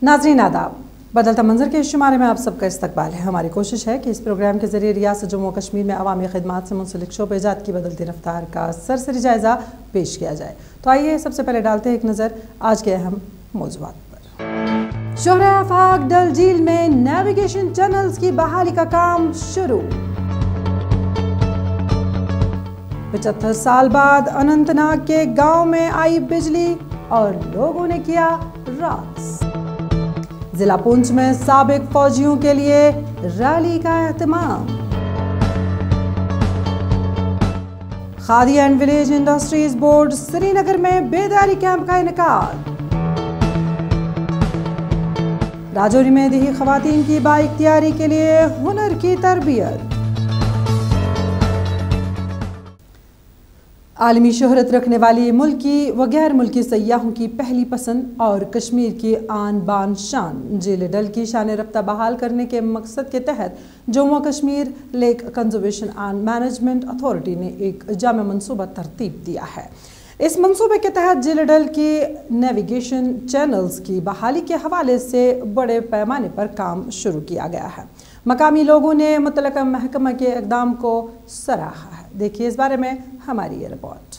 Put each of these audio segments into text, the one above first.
नाज़रीन आदाब, बदलता मंजर के इस शुमारे में आप सबका इस्तकबाल है। हमारी कोशिश है कि इस प्रोग्राम के जरिए रियासत जम्मू कश्मीर में अवामी खिदमात से मुंसलिक शोबेजात की बदलती रफ्तार का सरसरी जायज़ा पेश किया जाए। तो आइए सबसे पहले डालते हैं एक नज़र आज के अहम मौज़ूआत पर। शोहरा आफाक डल झील में नेविगेशन चैनल्स की बहाली का काम शुरू। 75 साल बाद अनंतनाग के गांव में आई बिजली और लोगों ने किया रास। जिला पुंछ में साबिक फौजियों के लिए रैली का एहतमाम। Khadi and village industries board Srinagar में बेदारी कैंप का इनेकाद। राजौरी में देही खवातीन की बाइख्तियारी के लिए हुनर की तरबियत। आलमी शोहरत रखने वाली मुल्की व गैर मुल्की सयाहों की पहली पसंद और कश्मीर की आन बान शान झील डल की शान रफ्ता बहाल करने के मकसद के तहत Jammu Kashmir lake conservation and management authority ने एक जामा मंसूबा तरतीब दिया है। इस मंसूबे के तहत झील डल की नेविगेशन चैनल्स की बहाली के हवाले से बड़े पैमाने पर काम शुरू किया गया है। मकामी लोगों ने मुतल्लिका महकमा के इक़दाम को सराहा है। देखिए इस बारे में हमारी ये report.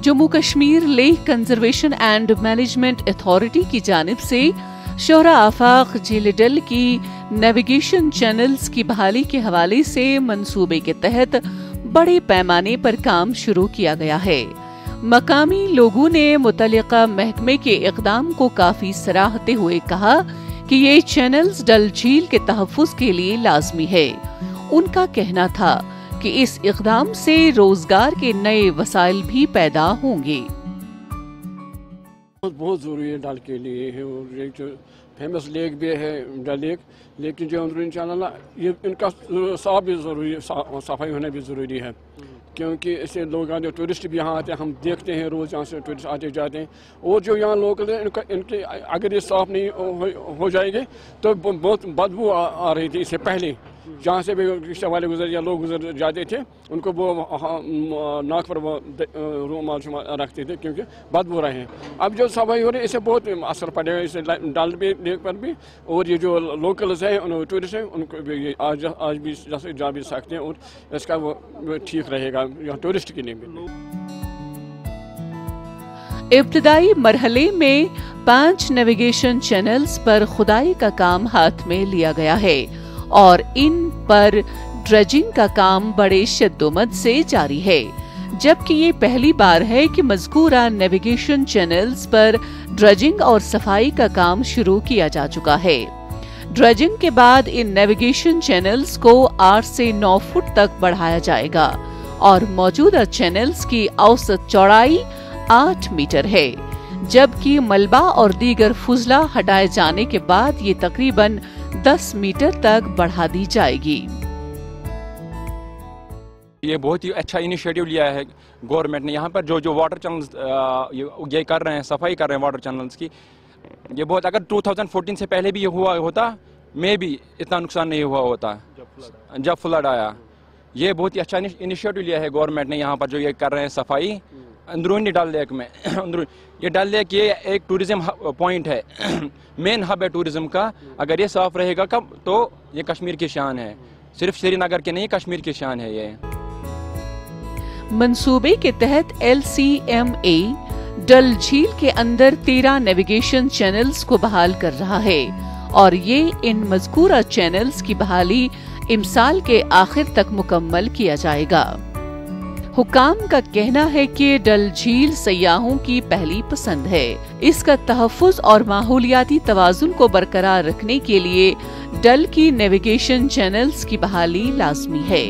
Jammu Kashmir lake conservation and management authority की जानिब से शोहरा आफाक झील डल की नेविगेशन चैनल्स की बहाली के हवाले से मंसूबे के तहत बड़े पैमाने पर काम शुरू किया गया है। मकामी लोगों ने मुतल्लिका महकमे के इक़दाम को काफी सराहते हुए कहा कि ये चैनल्स डल झील के तहफ़्फ़ुज़ के लिए लाज़मी है। उनका कहना था कि इस इक़दाम से रोजगार के नए वसाइल भी पैदा होंगे। बहुत ज़रूरी है डल के लिए है, और एक जो फेमस लेक भी है डल लेक, लेकिन जो अंदरूनी चैनल ये इनका साफ भी ज़रूरी, सफाई होना भी ज़रूरी है, क्योंकि इससे लोग आते टूरिस्ट भी यहाँ आते हैं, हम देखते हैं रोज़ यहाँ से टूरिस्ट आते जाते हैं। और जो यहाँ लोकल है इनके अगर ये साफ़ नहीं हो जाएंगे तो बहुत बदबू आ रही थी। इससे पहले जहाँ से भी रिक्शा वाले गुजर या लोग गुजर जाते थे उनको वो नाक पर वो रुमाल रखते थे क्योंकि बदबू रहे हैं। अब जो सफाई हो रही है इससे बहुत असर पड़ेगा, इससे डल भी लेक पर भी, और ये जो लोकल्स हैं टूरिस्ट हैं उनको भी आज भी जा भी सकते हैं, और इसका वो ठीक रहेगा यहाँ टूरिस्ट के लिए भी। इब्तदाई मरहले में 5 नेविगेशन चैनल्स पर खुदाई का काम हाथ में लिया गया है और इन पर ड्रेजिंग का काम बड़े शिद्दत से जारी है, जबकि ये पहली बार है कि मज़कूरा नेविगेशन चैनल्स पर ड्रेजिंग और सफाई का काम शुरू किया जा चुका है। ड्रेजिंग के बाद इन नेविगेशन चैनल्स को 8 से 9 फुट तक बढ़ाया जाएगा और मौजूदा चैनल्स की औसत चौड़ाई 8 मीटर है, जबकि मलबा और दीगर फुजला हटाए जाने के बाद ये तकरीबन 10 मीटर तक बढ़ा दी जाएगी। ये बहुत ही अच्छा इनिशिएटिव लिया है गवर्नमेंट ने। यहाँ पर जो वाटर चैनल्स ये कर रहे हैं, सफाई कर रहे हैं वाटर चैनल्स की, ये बहुत, अगर 2014 से पहले भी ये हुआ होता में भी इतना नुकसान नहीं हुआ होता जब फ्लड आया। ये बहुत ही अच्छा इनिशिएटिव लिया है गवर्नमेंट ने यहाँ पर जो ये कर रहे हैं सफाई अंदरूनी डल लेक में। ये डल लेक ये एक टूरिज्म पॉइंट है, मेन हब है टूरिज्म का। अगर ये साफ रहेगा कब तो ये कश्मीर की शान है, सिर्फ श्रीनगर की नहीं कश्मीर की शान है। ये मंसूबे के तहत LCMA डल झील के अंदर 13 नेविगेशन चैनल्स को बहाल कर रहा है और ये इन मज़कूरा चैनल्स की बहाली इमसाल के आखिर तक मुकम्मल किया जाएगा। हुकाम का कहना है कि डल झील सयाहों की पहली पसंद है। इसका तहफ़्फ़ुज़ और माहौलियाती तवाज़ुन को बरकरार रखने के लिए डल की नेविगेशन चैनल्स की बहाली लाज़मी है।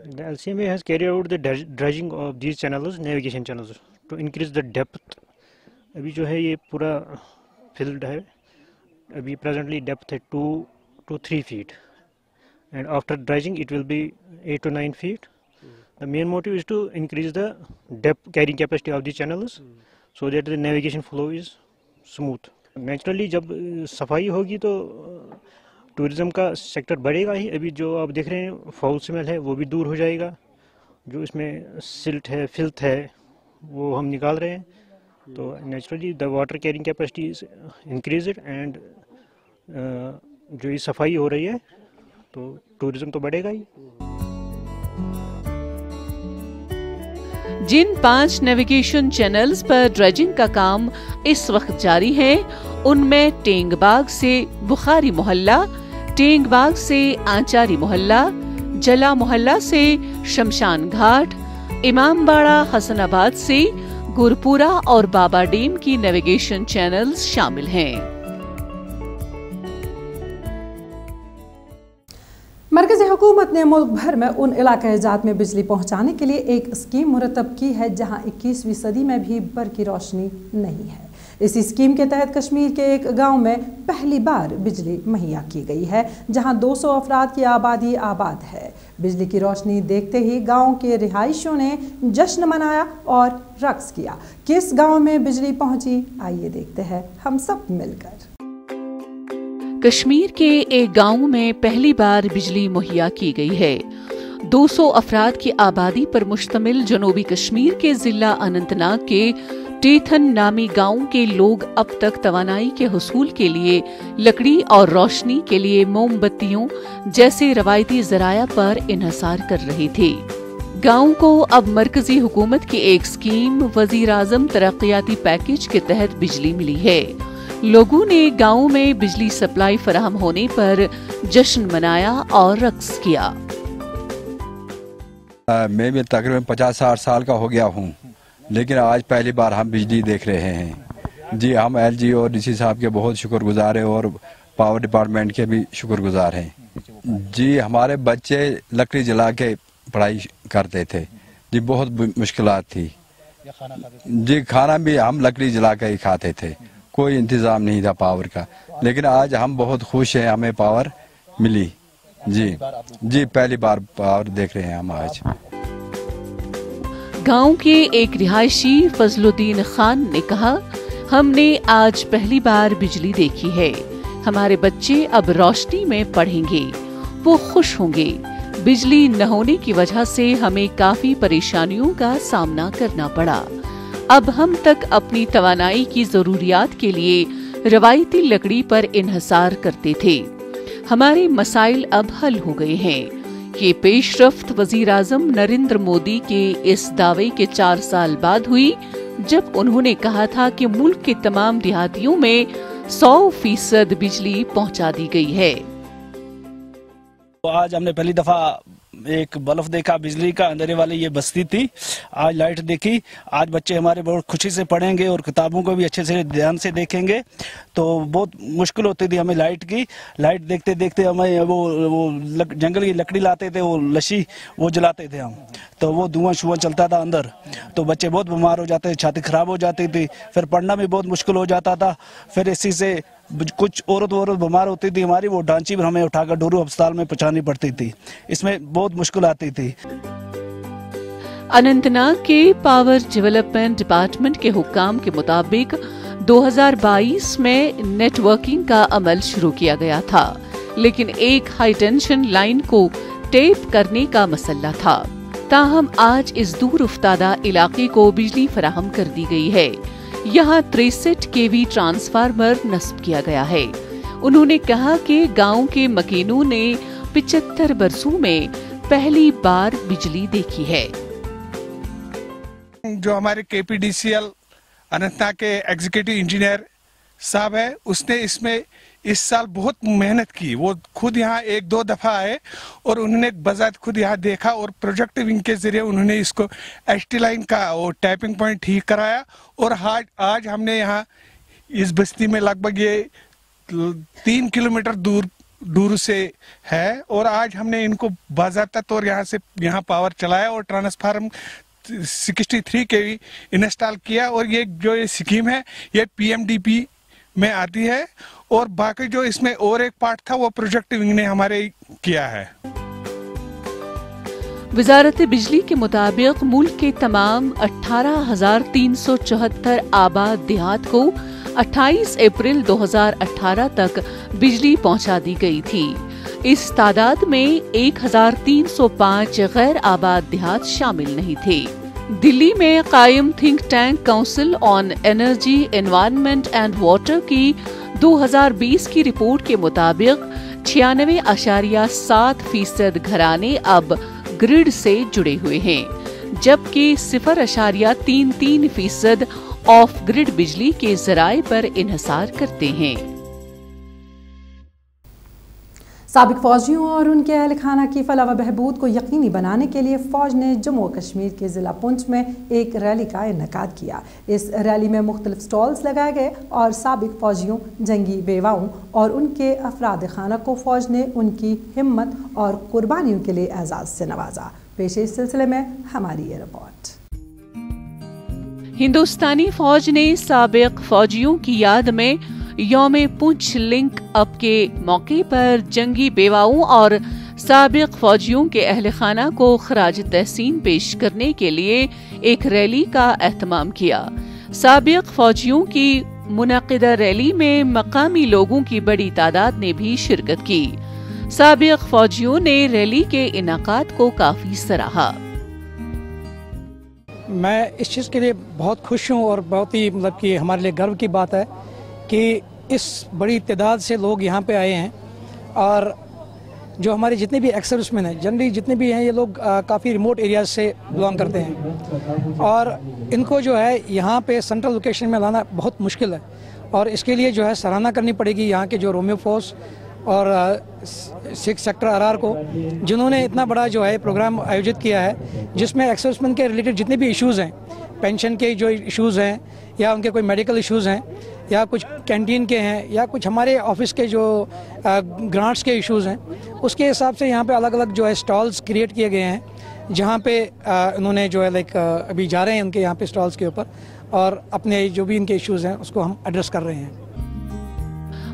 The LCMA has carried out the dredging of these channels, navigation channels, to increase the depth. अभी जो है ये पूरा फील्ड है, अभी presently depth है 2 to 3 feet, and after dredging it will be 8 to 9 feet. The main motive is to increase the depth carrying capacity of the channels, so that the navigation flow is smooth. Naturally जब सफाई होगी तो tourism का sector बढ़ेगा ही। अभी जो आप देख रहे हैं फाउल स्मेल है वो भी दूर हो जाएगा, जो इसमें सिल्ट है, फिल्थ है, वो हम निकाल रहे हैं تو naturally the water carrying capacity is increased and جو یہ صفائی ہو رہی ہے تو ٹورزم تو بڑھے گا ہی. جن 5 نیویگیشن چینلز پر ڈریجنگ کا کام اس وقت جاری ہے ان میں ٹینگ باغ سے بخاری محلہ، ٹینگ باغ سے آنچاری محلہ، جلا محلہ سے شمشان گھاٹ، امام باڑہ حسن آباد سے گرپورہ اور بابا ڈیم کی نیویگیشن چینلز شامل ہیں. مرکزی حکومت نے ملک بھر میں ان علاقہ جات میں بجلی پہنچانے کے لیے ایک اسکیم مرتب کی ہے جہاں 21ویں صدی میں بھی برقی روشنی نہیں ہے. اسی اسکیم کے تحت کشمیر کے ایک گاؤں میں پہلی بار بجلی مہیا کی گئی ہے جہاں 200 افراد کی آبادی آباد ہے. بجلی کی روشنی دیکھتے ہی گاؤں کے رہائشیوں نے جشن منایا اور رقص کیا. کس گاؤں میں بجلی پہنچی آئیے دیکھتے ہیں ہم سب مل کر. کشمیر کے ایک گاؤں میں پہلی بار بجلی مہیا کی گئی ہے. 200 افراد کی آبادی پر مشتمل جنوبی کشمیر کے ضلع اننت ناگ کے ٹیتھن نامی گاؤں کے لوگ اب تک توانائی کے حصول کے لیے لکڑی اور روشنی کے لیے موم بتیوں جیسے روایتی ذرائع پر انحصار کر رہے تھے. گاؤں کو اب مرکزی حکومت کی ایک اسکیم وزیر اعظم ترقیاتی پیکیج کے تحت بجلی ملی ہے. لوگوں نے گاؤں میں بجلی سپلائی فراہم ہونے پر جشن منایا اور رقص کیا. میں بھی تقریباً 50-60 سال کا ہو گیا ہوں لیکن آج پہلی بار ہم بجلی دیکھ رہے ہیں. جی ہم ایل جی اور ڈی سی صاحب کے بہت شکر گزار ہیں اور پاور ڈپارٹمنٹ کے بھی شکر گزار ہیں. جی ہمارے بچے لکڑی جلا کے پڑھائی کرتے تھے. جی بہت مشکلات تھی. جی کھانا بھی ہم لکڑی جلا کے ہی کھاتے تھے. کوئی انتظام نہیں تھا پاور کا لیکن آج ہم بہت خوش ہیں ہمیں پاور ملی. جی پہلی بار پاور دیکھ رہے ہیں ہم آج. گاؤں کے ایک رہائشی فضل الدین خان نے کہا ہم نے آج پہلی بار بجلی دیکھی ہے. ہمارے بچے اب روشنی میں پڑھیں گے. وہ خوش ہوں گے. بجلی نہ ہونے کی وجہ سے ہمیں کافی پریشانیوں کا سامنا کرنا پڑا. اب ہم تک اپنی توانائی کی ضروریات کے لیے روایتی لکڑی پر انحصار کرتے تھے. ہمارے مسائل اب حل ہو گئے ہیں. یہ پیش رفت وزیر اعظم نریندر مودی کے اس دعوے کے 4 سال بعد ہوئی جب انہوں نے کہا تھا کہ ملک کے تمام دیہاتیوں میں 100% بجلی پہنچا دی گئی ہے. آج ہم نے پہلی دفعہ ایک بلف دیکھا بجلی کا. اندھیرے والی یہ بستی تھی. آج لائٹ دیکھی. آج بچے ہمارے بہت خوشی سے پڑھیں گے اور کتابوں کو بھی اچھے سے دھیان سے دیکھیں گے. تو بہت مشکل ہوتی تھی ہمیں لائٹ کی. لائٹ دیکھتے دیکھتے ہمیں وہ جنگل کی لکڑی لاتے تھے, وہ لشی وہ جلاتے تھے ہم, تو وہ دھواں چلتا تھا اندر. تو بچے بہت بیمار ہو جاتے تھے, چھاتی خراب ہو جاتی تھی. پھر پڑھنا بھی بہت مشکل ہو جاتا تھا. پھر اسی سے کچھ عورت بیمار ہوتی تھی ہماری, وہ ڈانچی پر ہمیں اٹھا کر ڈورو ہسپتال میں پہنچانی پڑتی تھی. اس میں بہت مشکل آتی تھی. اننت ناگ کے پاور ڈیولپمنٹ ڈپارٹمنٹ کے حکام کے مطابق 2022 میں نیٹ ورکنگ کا عمل شروع کیا گیا تھا لیکن ایک ہائی ٹینشن لائن کو ٹیپ کرنے کا مسئلہ تھا. تاہم آج اس دور افتادہ علاقے کو بجلی فراہم کر دی گئی ہے. یہاں 63 kV ٹرانسفارمر نصب کیا گیا ہے. انہوں نے کہا کہ گاؤں کے مکینوں نے 75 برسوں میں پہلی بار بجلی دیکھی ہے. جو ہمارے K P D C L Anantnag کے ایگزیکٹو انجینئر صاحب ہے, اس نے اس میں اس سال بہت محنت کی. وہ خود یہاں 1-2 دفعہ آئے اور انہوں نے بذات خود یہاں دیکھا اور پروجیکٹ ونگ کے ذریعے انہوں نے اس کو ایچ ٹی لائن کا وہ ٹیپنگ پوائنٹ ٹھیک کرایا. اور آج ہم نے یہاں اس بستی میں لگ بھگ یہ 3 کلومیٹر دور سے ہے اور آج ہم نے ان کو باضابطہ طور یہاں پاور چلایا اور ٹرانسفارم 63 kV انسٹال کیا. اور یہ جو اسکیم ہے یہ پی ایم ڈی پی میں آتی ہے اور باقی جو اس میں اور ایک پارٹ تھا وہ پروجیکٹ ونگ نے ہمارے کیا ہے. وزارت بجلی کے مطابق ملک کے تمام 18,374 آباد دیہات کو 28 اپریل 2018 تک بجلی پہنچا دی گئی تھی. اس تعداد میں 1,305 غیر آباد دیہات شامل نہیں تھے. दिल्ली में कायम think tank council on energy, environment and water की 2020 की रिपोर्ट के मुताबिक 96.7% घराने अब ग्रिड से जुड़े हुए हैं, जबकि 0.33% ऑफ ग्रिड बिजली के जराए पर इन्हिसार करते हैं। साबिक फौजियों और उनके अहल खाना की फलाह व बहबूद को यकीनी बनाने के लिए फौज ने जम्मू और कश्मीर के ज़िला पुंछ में एक रैली का इनेकाद किया। इस रैली में मुख्तलिफ स्टॉल्स लगाए गए और साबिक फौजियों, जंगी बेवाओं और उनके अफराद खाना को फौज ने उनकी हिम्मत और कुर्बानियों के लिए एजाज़ से नवाजा। पेश इस सिलसिले में हमारी ये रिपोर्ट। हिंदुस्तानी फौज ने साबिक फौजियों की याद में यौम पुंछ लिंक अप के मौके पर जंगी बेवाओं और साबिक फौजियों के अहल खाना को खराज तहसीन पेश करने के लिए एक रैली का एहतमाम किया। साबिक फौजियों की मुनक़िदा रैली में मकामी लोगों की बड़ी तादाद ने भी शिरकत की। साबिक फौजियों ने रैली के इनाकात को काफी सराहा। मैं इस चीज़ के लिए बहुत खुश हूँ और बहुत ही मतलब कि हमारे लिए गर्व की बात है कि इस बड़ी तादाद से लोग यहाँ पे आए हैं और जो हमारे जितने भी एक्स सर्विसमैन हैं, जनरली जितने भी हैं, ये लोग काफ़ी रिमोट एरियाज से बिलोंग करते हैं और इनको जो है यहाँ पे सेंट्रल लोकेशन में लाना बहुत मुश्किल है और इसके लिए जो है सराहना करनी पड़ेगी यहाँ के जो रोमियो फोर्स और 6 सेक्टर RR को, जिन्होंने इतना बड़ा जो है प्रोग्राम आयोजित किया है जिसमें एक्स सर्विसमैन के रिलेटेड जितने भी इश्यूज़ हैं, पेंशन के जो इश्यूज़ हैं या उनके कोई मेडिकल इश्यूज़ हैं या कुछ कैंटीन के हैं या कुछ हमारे ऑफिस के जो ग्रांट्स के इश्यूज़ हैं, उसके हिसाब से यहाँ पे अलग अलग जो है स्टॉल्स क्रिएट किए गए हैं जहाँ पे उन्होंने जो है अभी जा रहे हैं उनके यहाँ पे स्टॉल्स के ऊपर और अपने जो भी इनके इश्यूज़ हैं उसको हम एड्रेस कर रहे हैं।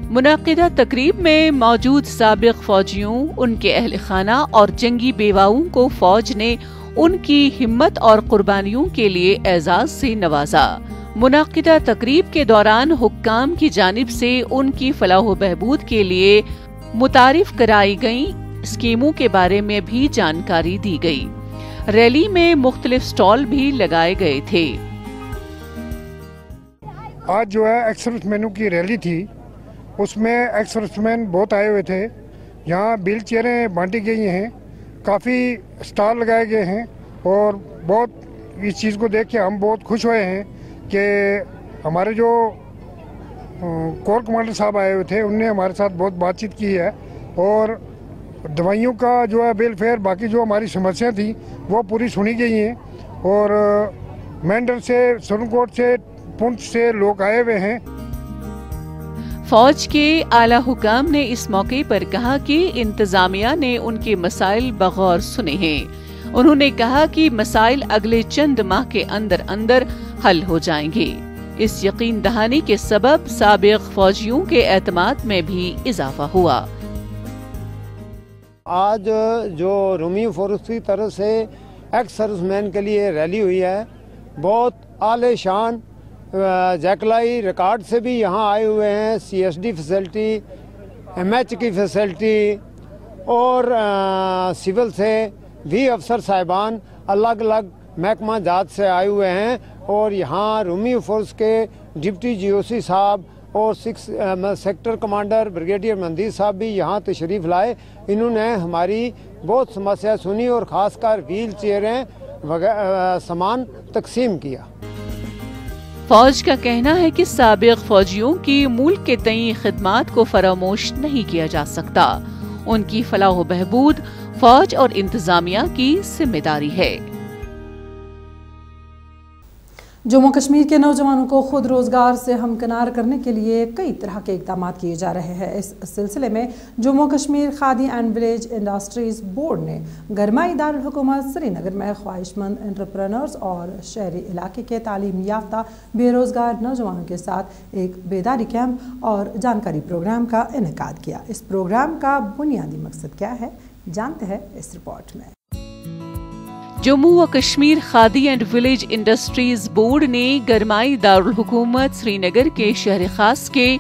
मुनाकिदा तकरीब में मौजूद साबिक फौजियों, उनके अहल खाना और जंगी बेवाओं को फौज ने उनकी हिम्मत और कुर्बानियों के लिए एजाज से नवाजा। मुनाकिदा तकरीब के दौरान हुक्काम की जानिब से उनकी फलाह व बहबूद के लिए मुतारिफ कराई गई स्कीमों के बारे में भी जानकारी दी गई। रैली में मुख्तलिफ स्टॉल भी लगाए गए थे। आज जो है एक्स सर्विसमैनों की रैली थी, उसमें एक्स सर्विसमैन बहुत आए हुए थे। यहाँ व्हील चेयरें बांटी गई हैं, काफ़ी स्टॉल लगाए गए हैं और बहुत इस चीज़ को देख के हम बहुत खुश हुए हैं कि हमारे जो कोर कमांडर साहब आए हुए थे उनने हमारे साथ बहुत बातचीत की है और दवाइयों का जो है वेलफेयर, बाकी जो हमारी समस्याएं थी वो पूरी सुनी गई हैं और मेंढर से, सुरनकोट से, पुंछ से लोग आए हुए हैं। फौज के आला हुकाम ने इस मौके पर कहा कि इंतजामिया ने उनके मसाइल बगौर सुने हैं। उन्होंने कहा कि मसाइल अगले चंद माह के अंदर अंदर हल हो जाएंगे। इस यकीन दहानी के सबब साबिक फौजियों के एतमाद में भी इजाफा हुआ। आज जो रोमियो फोर्स की तरफ से एक्स सर्विसमैन के लिए रैली हुई है, बहुत आले शान जैकलाई रिकॉर्ड से भी यहाँ आए हुए हैं। CSD फैसिलिटी, MH की फैसिलिटी और सिविल से भी अफसर साहिबान अलग अलग महकमा जात से आए हुए हैं और यहाँ रोमियो फोर्स के डिप्टी GOC साहब और 6 सेक्टर कमांडर ब्रिगेडियर मंदीर साहब भी यहाँ तशरीफ़ लाए। इन्होंने हमारी बहुत समस्या सुनी और ख़ासकर व्हील चेयरें सामान तकसीम किया। फौज का कहना है कि साबिक फौजियों की मुल्क के तई खिदमात को फरामोश नहीं किया जा सकता। उनकी फलाह व बहबूद फौज और इंतजामिया की जिम्मेदारी है। जम्मू कश्मीर के नौजवानों को खुद रोजगार से हमकिनार करने के लिए कई तरह के इकदाम किए जा रहे हैं। इस सिलसिले में Jammu Kashmir khadi and village industries board ने गरमाई दारुल हुकूमत श्रीनगर में ख्वाहिशमंद एंटरप्रेन्योर्स और शहरी इलाके के तालीम याफ्ता बेरोजगार नौजवानों के साथ एक बेदारी कैंप और जानकारी प्रोग्राम का इनेकाद किया। इस प्रोग्राम का बुनियादी मकसद क्या है, जानते हैं इस रिपोर्ट में। जम्मू व Kashmir khadi and village industries board ने गरमाई दारुल हुकूमत श्रीनगर के शहर खास के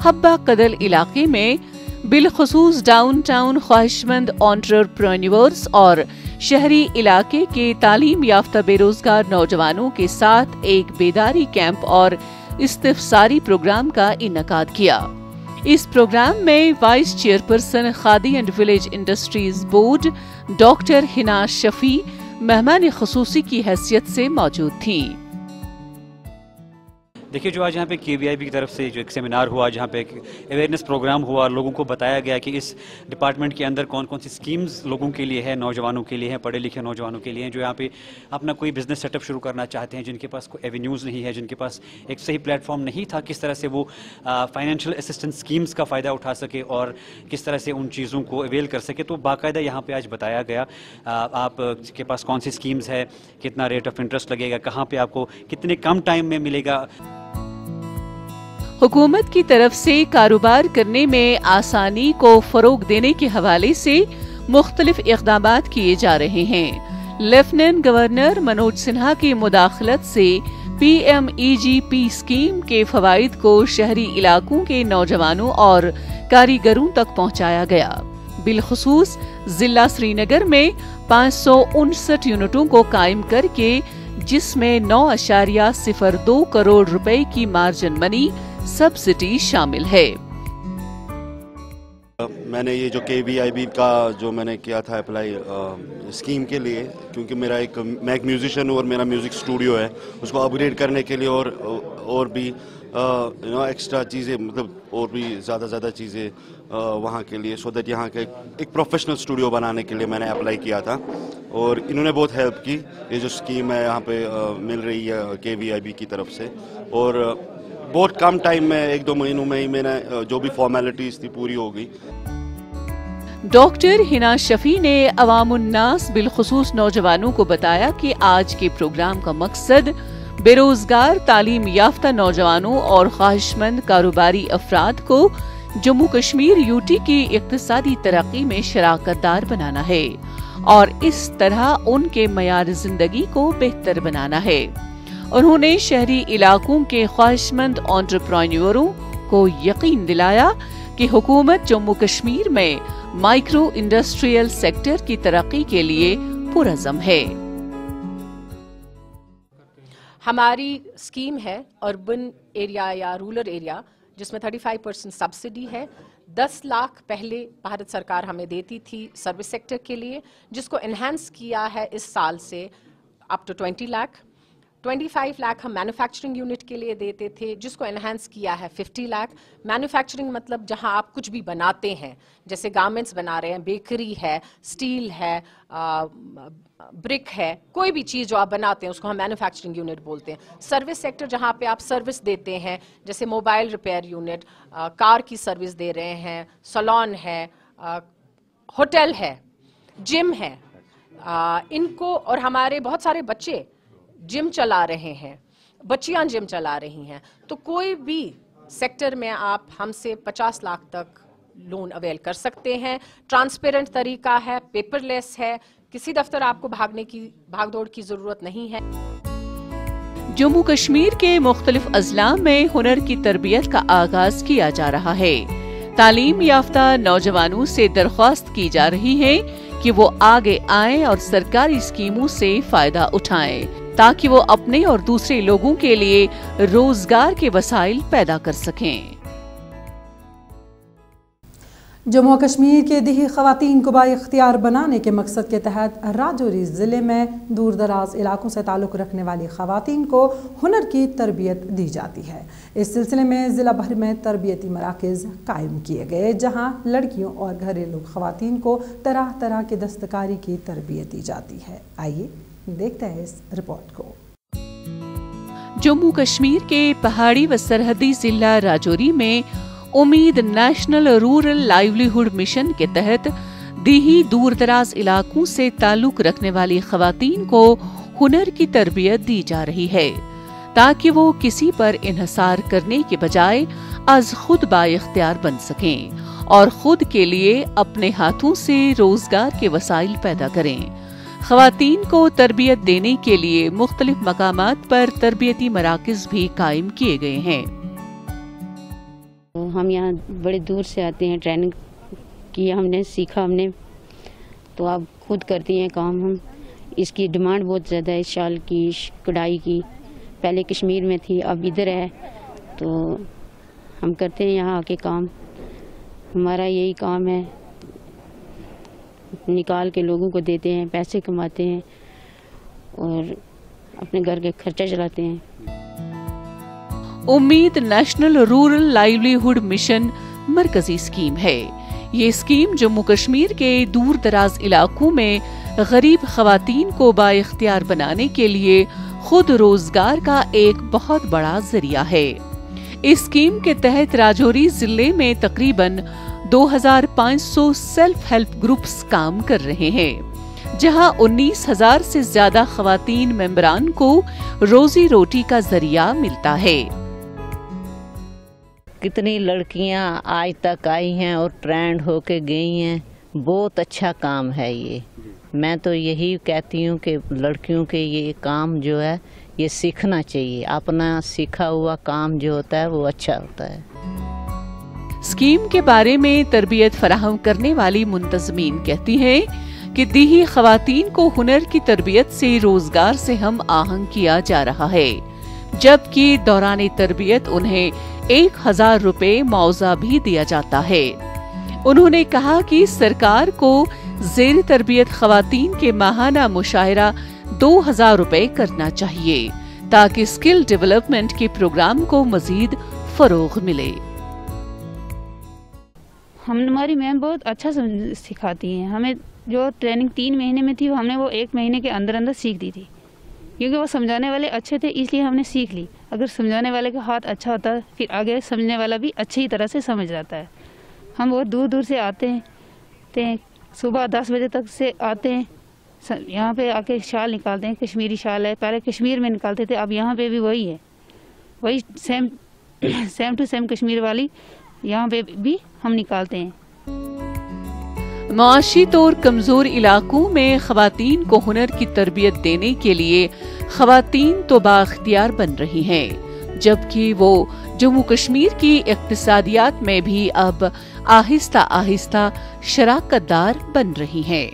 हब्बा कदल इलाके में बिलखुसूस डाउन टाउन ख्वाहिशमंद एंटरप्रेन्योर्स और शहरी इलाके के तालीम याफ्ता बेरोजगार नौजवानों के साथ एक बेदारी कैंप और इस्तिफसारी प्रोग्राम का इनकाद किया। इस प्रोग्राम में vice chairperson khadi and village industries board doctor Hina Shafi मेहमान खुसूसी की हैसियत से मौजूद थीं। देखिए, जो आज यहाँ पे KVIB की तरफ से जो एक सेमिनार हुआ, जहाँ पे एक अवेयरनेस प्रोग्राम हुआ, लोगों को बताया गया कि इस डिपार्टमेंट के अंदर कौन कौन सी स्कीम्स लोगों के लिए है, नौजवानों के लिए है, पढ़े लिखे नौजवानों के लिए हैं, जो यहाँ पे अपना कोई बिजनेस सेटअप शुरू करना चाहते हैं, जिनके पास कोई एवेन्यूज़ नहीं है, जिनके पास एक सही प्लेटफॉर्म नहीं था, किस तरह से वो फाइनेंशियल असिस्टेंस स्कीम्स का फ़ायदा उठा सके और किस तरह से उन चीज़ों को अवेल कर सके। तो बाकायदा यहाँ पर आज बताया गया आप के पास कौन सी स्कीम्स है, कितना रेट ऑफ इंटरेस्ट लगेगा, कहाँ पर आपको कितने कम टाइम में मिलेगा। हुकूमत की तरफ से कारोबार करने में आसानी को फरोग देने के हवाले से मुख्तलिफ इक़दामात किए जा रहे हैं। लेफ्टिनेंट गवर्नर मनोज सिन्हा की मुदाखलत से PMEGP स्कीम के फवाइद को शहरी इलाकों के नौजवानों और कारीगरों तक पहुंचाया गया। बिलखुसूस जिला श्रीनगर में 559 यूनिटों को कायम करके, जिसमें 9.02 करोड़ रुपए की मार्जिन मनी सब्सिडी शामिल है। मैंने ये जो KVIB का जो मैंने किया था अप्लाई स्कीम के लिए, क्योंकि मैं एक म्यूजिशियन हूँ और मेरा म्यूज़िक स्टूडियो है, उसको अपग्रेड करने के लिए और भी एक्स्ट्रा चीज़ें, मतलब और भी ज़्यादा चीज़ें वहाँ के लिए, सो दैट यहाँ के एक प्रोफेशनल स्टूडियो बनाने के लिए मैंने अप्लाई किया था और इन्होंने बहुत हेल्प की। ये जो स्कीम है यहाँ पे मिल रही है KVIB की तरफ से, और बहुत कम टाइम में 1-2 महीनों में ही मैंने जो भी फॉर्मेलिटीज थी पूरी हो गई। डॉक्टर हिना शफी ने अवामुन्नास बिलखुसूस नौजवानों को बताया कि आज के प्रोग्राम का मकसद बेरोजगार तालीम याफ्ता नौजवानों और ख्वाहिशमंद कारोबारी अफराद को जम्मू कश्मीर UT की इक्तिसादी तरक्की में शराकतदार बनाना है और इस तरह उनके मयार जिंदगी को बेहतर बनाना है। उन्होंने शहरी इलाकों के ख्वाहिशमंद एंटरप्रेन्योरों को यकीन दिलाया कि हुकूमत जम्मू कश्मीर में माइक्रो इंडस्ट्रियल सेक्टर की तरक्की के लिए पुरज़म है। हमारी स्कीम है अर्बन एरिया या रूरल एरिया, जिसमें 35% सब्सिडी है। 10 लाख पहले भारत सरकार हमें देती थी सर्विस सेक्टर के लिए, जिसको एनहांस किया है इस साल से अप टू 20 लाख। 25 लाख हम मैन्युफैक्चरिंग यूनिट के लिए देते थे, जिसको एनहांस किया है 50 लाख। मैन्युफैक्चरिंग मतलब जहां आप कुछ भी बनाते हैं, जैसे गारमेंट्स बना रहे हैं, बेकरी है, स्टील है, ब्रिक है, कोई भी चीज़ जो आप बनाते हैं उसको हम मैन्युफैक्चरिंग यूनिट बोलते हैं। सर्विस सेक्टर जहां पे आप सर्विस देते हैं, जैसे मोबाइल रिपेयर यूनिट, कार की सर्विस दे रहे हैं, सैलून है, होटल है, जिम है, इनको, और हमारे बहुत सारे बच्चे जिम चला रहे हैं, बच्चियां जिम चला रही हैं। तो कोई भी सेक्टर में आप हमसे 50 लाख तक लोन अवेल कर सकते हैं। ट्रांसपेरेंट तरीका है, पेपरलेस है, किसी दफ्तर आपको भागदौड़ की जरूरत नहीं है। जम्मू कश्मीर के मुख्तलिफ अजला में हुनर की तरबियत का आगाज किया जा रहा है। तालीम याफ्ता नौजवानों से दरख्वास्त की जा रही है कि वो आगे आएं और सरकारी स्कीमों से फायदा उठाएं, ताकि वो अपने और दूसरे लोगों के लिए रोजगार के वसाइल पैदा कर सकें। जम्मू कश्मीर के देही ख़वातीन को बाइख्तियार बनाने के मकसद के तहत राजौरी ज़िले में दूर दराज इलाकों से ताल्लुक़ रखने वाली ख़वातीन को हुनर की तरबियत दी जाती है। इस सिलसिले में ज़िला भर में तरबियती मराकज़ कायम किए गए, जहाँ लड़कियों और घरेलू ख़वातीन को तरह तरह की दस्तकारी की तरबियत दी जाती है। आइए देखते हैं इस रिपोर्ट को। जम्मू कश्मीर के पहाड़ी व सरहदी जिला राजौरी में उम्मीद नेशनल रूरल लाइवलीहुड मिशन के तहत दीही दूर दराज इलाकों से ताल्लुक रखने वाली खवातीन को हुनर की तरबियत दी जा रही है, ताकि वो किसी पर इन्हसार करने के बजाय आज खुद बाइख्तियार बन सकें और खुद के लिए अपने हाथों से रोजगार के वसाइल पैदा करें। खवातीन को तरबियत देने के लिए मुख्तलिफ मकामात पर तरबियती मराकज़ भी कायम किए गए हैं। हम यहाँ बड़े दूर से आते हैं ट्रेनिंग किया हमने, सीखा हमने, तो अब खुद करती हैं काम हम। इसकी डिमांड बहुत ज़्यादा है, शाल की, कढ़ाई की। पहले कश्मीर में थी, अब इधर है, तो हम करते हैं यहाँ आके काम। हमारा यही काम है, निकाल के लोगों को देते हैं, पैसे कमाते हैं और अपने घर के खर्चा चलाते हैं। उम्मीद नेशनल रूरल लाइवलीहुड मिशन मरकजी स्कीम है। ये स्कीम जम्मू कश्मीर के दूर दराज इलाकों में गरीब खवातीन को बाइख्तियार बनाने के लिए खुद रोजगार का एक बहुत बड़ा जरिया है। इस स्कीम के तहत राजौरी जिले में तकरीबन 2500 सेल्फ हेल्प ग्रुप्स काम कर रहे हैं, जहां 19,000 से ज्यादा खवातीन मेंबरान को रोजी रोटी का जरिया मिलता है। कितनी लड़कियां आज तक आई हैं और ट्रेंड होके गई हैं। बहुत अच्छा काम है ये। मैं तो यही कहती हूँ कि लड़कियों के ये काम जो है ये सीखना चाहिए। अपना सीखा हुआ काम जो होता है वो अच्छा होता है। स्कीम के बारे में तरबियत फराहम करने वाली मुंतजमीन कहती हैं कि दीही खवातीन को हुनर की तरबियत से रोजगार से हम आहंग किया जा रहा है, जबकि दौरान तरबियत उन्हें 1,000 रुपए मुआवजा भी दिया जाता है। उन्होंने कहा कि सरकार को ज़ेर तरबियत खवातीन के माहाना मुशायरा 2,000 रुपए करना चाहिए, ताकि स्किल डेवलपमेंट के प्रोग्राम को मजीद फरोग मिले। हमारी मैम बहुत अच्छा सिखाती हैं हमें। जो ट्रेनिंग 3 महीने में थी, हमने वो 1 महीने के अंदर अंदर सीख दी थी, क्योंकि वो समझाने वाले अच्छे थे, इसलिए हमने सीख ली। अगर समझाने वाले का हाथ अच्छा होता है, फिर आगे समझने वाला भी अच्छी तरह से समझ जाता है। हम बहुत दूर दूर से आते हैं, सुबह 10 बजे तक से आते हैं, यहाँ पे आके शाल निकालते हैं। कश्मीरी शाल है, पहले कश्मीर में निकालते थे, अब यहाँ पे भी वही है, वही सेम टू सेम कश्मीर वाली यहाँ पे भी हम निकालते हैं। मुआशी तौर कमजोर इलाकों में खवातीन को हुनर की तरबियत देने के लिए खवातीन तो बाख्तियार बन रही हैं, जबकि वो जम्मू कश्मीर की इक्तिसादियात में भी अब आहिस्ता आहिस्ता शराकतदार बन रही हैं।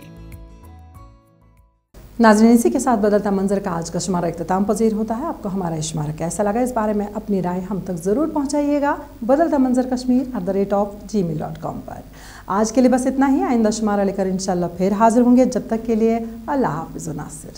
नाज़रीन, इसी के साथ बदलता मंजर का आज का शुमारा इख्तिताम पजीर होता है। आपको हमारा शुमारा कैसा लगा, इस बारे में अपनी राय हम तक ज़रूर पहुँचाइएगा बदलता मंजर kashmir@gmail.com पर। आज के लिए बस इतना ही। आइंदा शुमारा लेकर इंशाल्लाह फिर हाजिर होंगे। जब तक के लिए अल्लाह हाफ़िज़ नासिर।